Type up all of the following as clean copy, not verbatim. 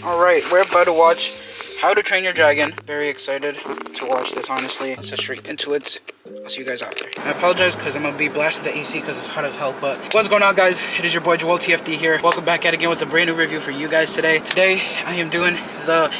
Alright, we're about to watch How to Train Your Dragon. Very excited to watch this, honestly. Let's get straight into it. I'll see you guys out there. I apologize because I'm going to be blasting the AC because it's hot as hell, but what's going on, guys? It is your boy Joel TFD here. Welcome back at again with a brand new review for you guys today. Today, I am doing the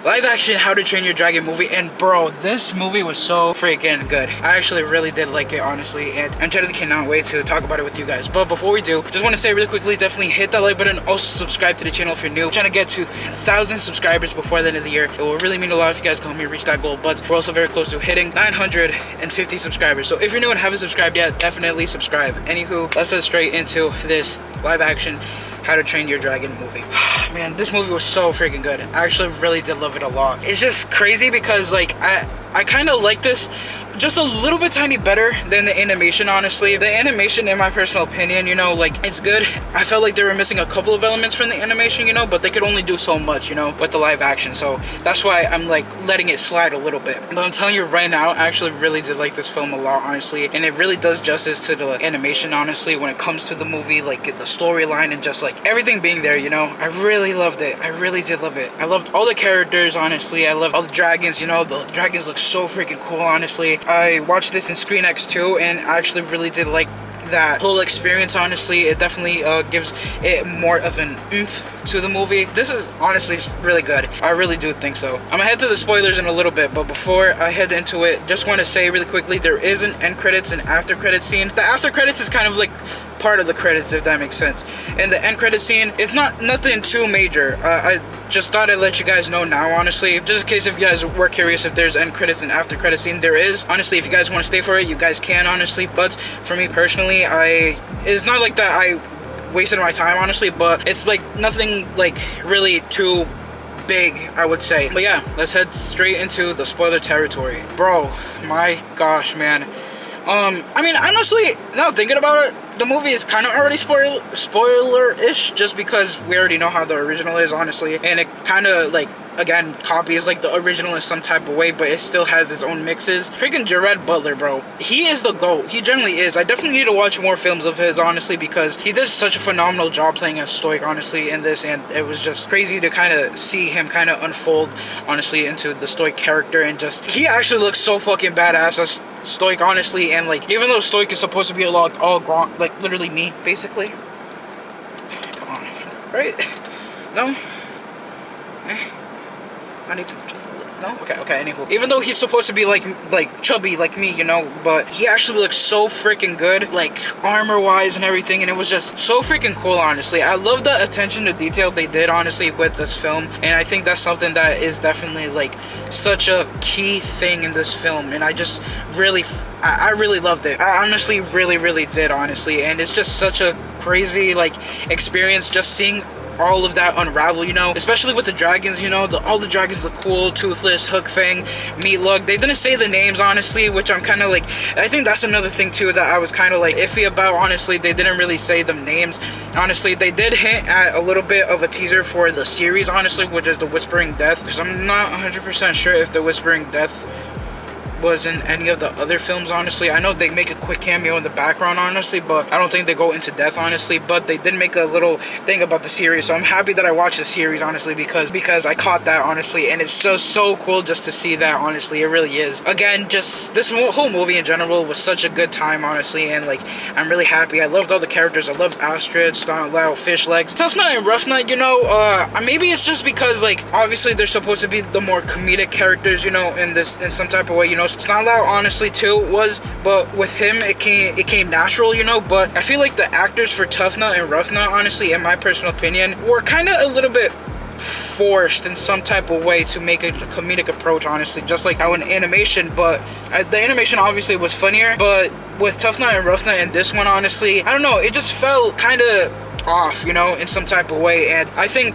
live action How to Train Your Dragon movie, and bro, this movie was so freaking good. I actually really did like it, honestly, and I totally cannot wait to talk about it with you guys. But before we do, just want to say really quickly, definitely hit that like button. Also subscribe to the channel if you're new. I'm trying to get to 1,000 subscribers before the end of the year. It will really mean a lot if you guys can help me reach that goal, but we're also very close to hitting 950 subscribers. So if you're new and haven't subscribed yet, definitely subscribe. Anywho, let's head straight into this live action How to Train Your Dragon movie. Man, this movie was so freaking good. I actually really did love it a lot. It's just crazy because like I kind of like this just a little bit tiny better than the animation, honestly. The animation, in my personal opinion, you know, like, it's good. I felt like they were missing a couple of elements from the animation, you know, but they could only do so much, you know, with the live action. So that's why I'm like letting it slide a little bit. But I'm telling you right now, I actually really did like this film a lot, honestly, and it really does justice to the animation, honestly, when it comes to the movie, like the storyline and just like everything being there, you know. I really loved it. I really did love it. I loved all the characters, honestly. I loved all the dragons, you know. The dragons look so freaking cool, honestly. I watched this in ScreenX too, and I actually really did like that whole experience, honestly. It definitely gives it more of an oomph to the movie. This is honestly really good. I really do think so. I'm gonna head to the spoilers in a little bit, but before I head into it, just want to say really quickly, there is an end credits and after credits scene. The after credits is kind of like part of the credits, if that makes sense, and the end credit scene is nothing too major. I just thought I'd let you guys know now, honestly, just in case if you guys were curious if there's end credits and after credit scene. There is, honestly. If you guys want to stay for it, you guys can, honestly, but for me personally, it's not like that I wasted my time, honestly, but it's like nothing like really too big, I would say. But yeah, let's head straight into the spoiler territory. Bro, my gosh, man. I mean, honestly, now thinking about it, the movie is kind of already spoiler-ish, just because we already know how the original is, honestly, and it kind of like, again, copies like the original in some type of way, but it still has its own mixes. Freaking Gerard Butler, bro, he is the GOAT. He generally is. I definitely need to watch more films of his, honestly, because he does such a phenomenal job playing as Stoic, honestly, in this, and it was just crazy to kind of see him kind of unfold, honestly, into the Stoic character, and just, he actually looks so fucking badass as Stoic, honestly, and like, even though Stoic is supposed to be a lot all grunt, like literally me, basically. Come on, right? No? Not even just a little. No? Okay, anywho. Even though he's supposed to be like chubby like me, you know, but he actually looks so freaking good, like armor wise and everything, and it was just so freaking cool, honestly. I love the attention to detail they did, honestly, with this film, and I think that's something that is definitely like such a key thing in this film, and I just really I really loved it. I honestly really did, honestly, and it's just such a crazy like experience just seeing all of that unravel, you know, especially with the dragons, you know, all the dragons look cool. Toothless, Hook Fang, Meatlug. They didn't say the names, honestly, which I'm kind of like, I think that's another thing too that I was kind of like iffy about, honestly. They didn't really say them names, honestly. They did hint at a little bit of a teaser for the series, honestly, which is the Whispering Death, because I'm not 100% sure if the Whispering Death was in any of the other films, honestly. I know they make a quick cameo in the background, honestly, but I don't think they go into depth, honestly. But they did make a little thing about the series, so I'm happy that I watched the series, honestly, because I caught that, honestly, and it's so cool just to see that, honestly. It really is. Again, just this whole movie in general was such a good time, honestly, and like, I'm really happy. I loved all the characters. I loved Astrid, Stantlau, Fishlegs, Tough Nut, and Rough Nut, you know. Maybe it's just because like obviously they're supposed to be the more comedic characters, you know, in some type of way, you know. Stantlau, honestly, too, was, but with him it came natural, you know. But I feel like the actors for Tough Nut and Rough Nut, honestly, in my personal opinion, were kind of a little bit forced in some type of way to make a comedic approach, honestly, just like how in animation. But the animation obviously was funnier, but with Tough Nut and Rough Nut and this one, honestly, I don't know, it just felt kind of off, you know, in some type of way, and I think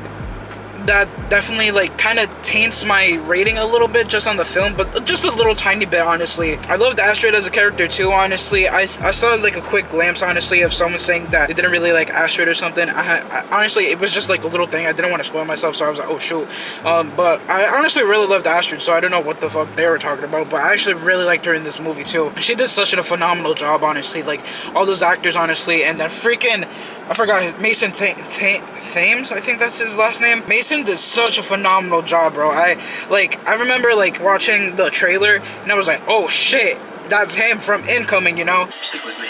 that definitely like kind of taints my rating a little bit just on the film, but just a little tiny bit, honestly. I loved Astrid as a character too, honestly. I saw like a quick glimpse, honestly, of someone saying that they didn't really like Astrid or something. I honestly, it was just like a little thing. I didn't want to spoil myself, so I was like, oh shoot. But I honestly really loved Astrid, so I don't know what the fuck they were talking about, but I actually really liked her in this movie too. She did such a phenomenal job, honestly, like all those actors, honestly, and then freaking I forgot his Mason Thames, I think that's his last name. Mason did such a phenomenal job, bro. I remember like watching the trailer and I was like, oh shit, that's him from Incoming, you know? Stick with me.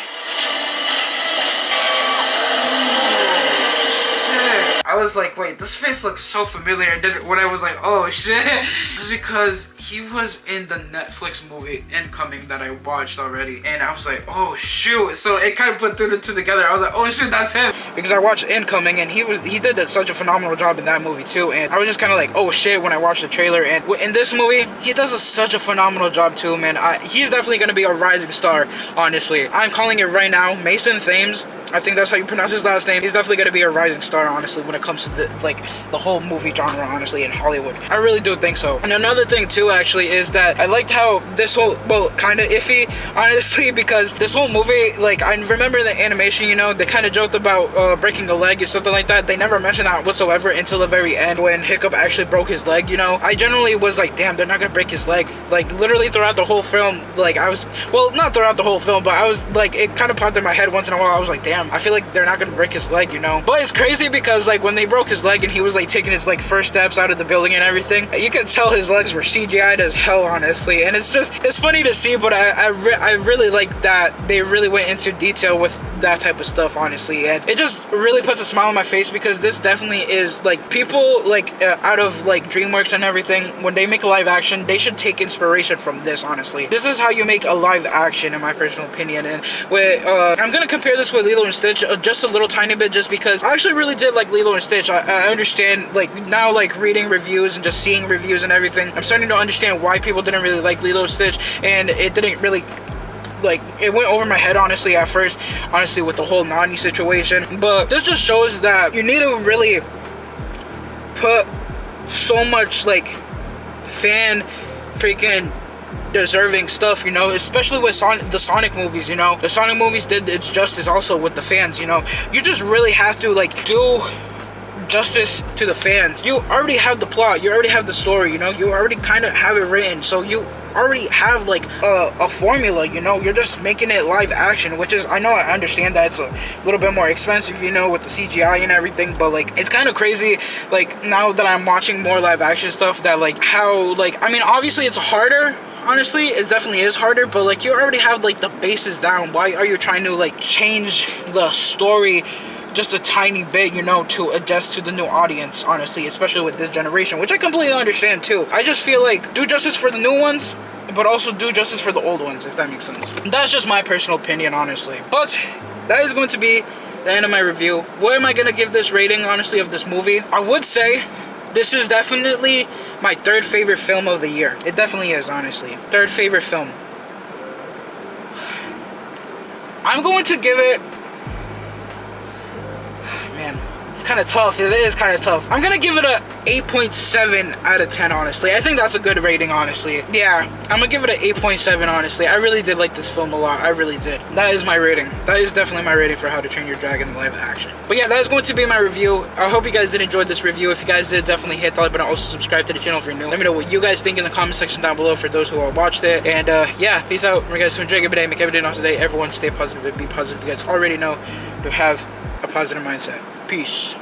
I was like, wait, this face looks so familiar. And then when I was like, oh shit, it was because he was in the Netflix movie Incoming that I watched already. And I was like, oh shoot. So it kind of put two and two together. I was like, oh shoot, that's him. Because I watched Incoming and he did such a phenomenal job in that movie too. And I was just kind of like, oh shit, when I watched the trailer. And in this movie, he does such a phenomenal job too, man. He's definitely going to be a rising star, honestly. I'm calling it right now. Mason Thames, I think that's how you pronounce his last name. He's definitely going to be a rising star, honestly, when it comes to the whole movie genre, honestly, in Hollywood. I really do think so. And another thing too, actually, is that I liked how this whole, well, kind of iffy, honestly, because this whole movie, like, I remember the animation, you know, they kind of joked about breaking a leg or something like that. They never mentioned that whatsoever until the very end when Hiccup actually broke his leg, you know. I generally was like, damn, they're not going to break his leg. Like, literally throughout the whole film, like, I was, well, not throughout the whole film, but I was like, it kind of popped in my head once in a while. I was like, damn, I feel like they're not gonna break his leg, you know. But it's crazy because like when they broke his leg and he was like taking his like first steps out of the building and everything, you could tell his legs were CGI'd as hell, honestly. And it's funny to see, but I really like that they really went into detail with that type of stuff, honestly. And it just really puts a smile on my face because this definitely is like people like out of like DreamWorks and everything, when they make a live action, they should take inspiration from this, honestly. This is how you make a live action, in my personal opinion. And with I'm gonna compare this with Lilo and Stitch just a little tiny bit, just because I actually really did like Lilo and Stitch. I understand, like, now, like, reading reviews and just seeing reviews and everything, I'm starting to understand why people didn't really like Lilo and Stitch, and it didn't really, like, it went over my head, honestly, at first, honestly, with the whole Nani situation. But this just shows that you need to really put so much, like, fan freaking deserving stuff, you know, especially with the Sonic movies, you know. The Sonic movies did its justice also with the fans, you know. You just really have to, like, do justice to the fans. You already have the plot, you already have the story, you know, you already kind of have it written, so you already have like a formula, you know. You're just making it live action, which is, I know, I understand that it's a little bit more expensive, you know, with the CGI and everything, but like it's kind of crazy, like, now that I'm watching more live action stuff, that like how, like, I mean, obviously it's harder, honestly, it definitely is harder, but like you already have like the bases down. Why are you trying to like change the story just a tiny bit, you know, to adjust to the new audience, honestly, especially with this generation, which I completely understand too. I just feel like do justice for the new ones, but also do justice for the old ones, if that makes sense. That's just my personal opinion, honestly. But that is going to be the end of my review. What am I going to give this rating, honestly, of this movie? I would say this is definitely my third favorite film of the year. It definitely is, honestly. Third favorite film. I'm going to give it... Man, it's kind of tough. It is kind of tough. I'm going to give it a 8.7 out of 10, honestly. I think that's a good rating, honestly. Yeah, I'm going to give it an 8.7, honestly. I really did like this film a lot. I really did. That is my rating. That is definitely my rating for How to Train Your Dragon live action. But yeah, that is going to be my review. I hope you guys did enjoy this review. If you guys did, definitely hit the like button. Also subscribe to the channel if you're new. Let me know what you guys think in the comment section down below for those who have watched it. And yeah, peace out. Remember, guys, to enjoy every day. Make every day an awesome day. Everyone stay positive and be positive. You guys already know to have a positive mindset. Peace.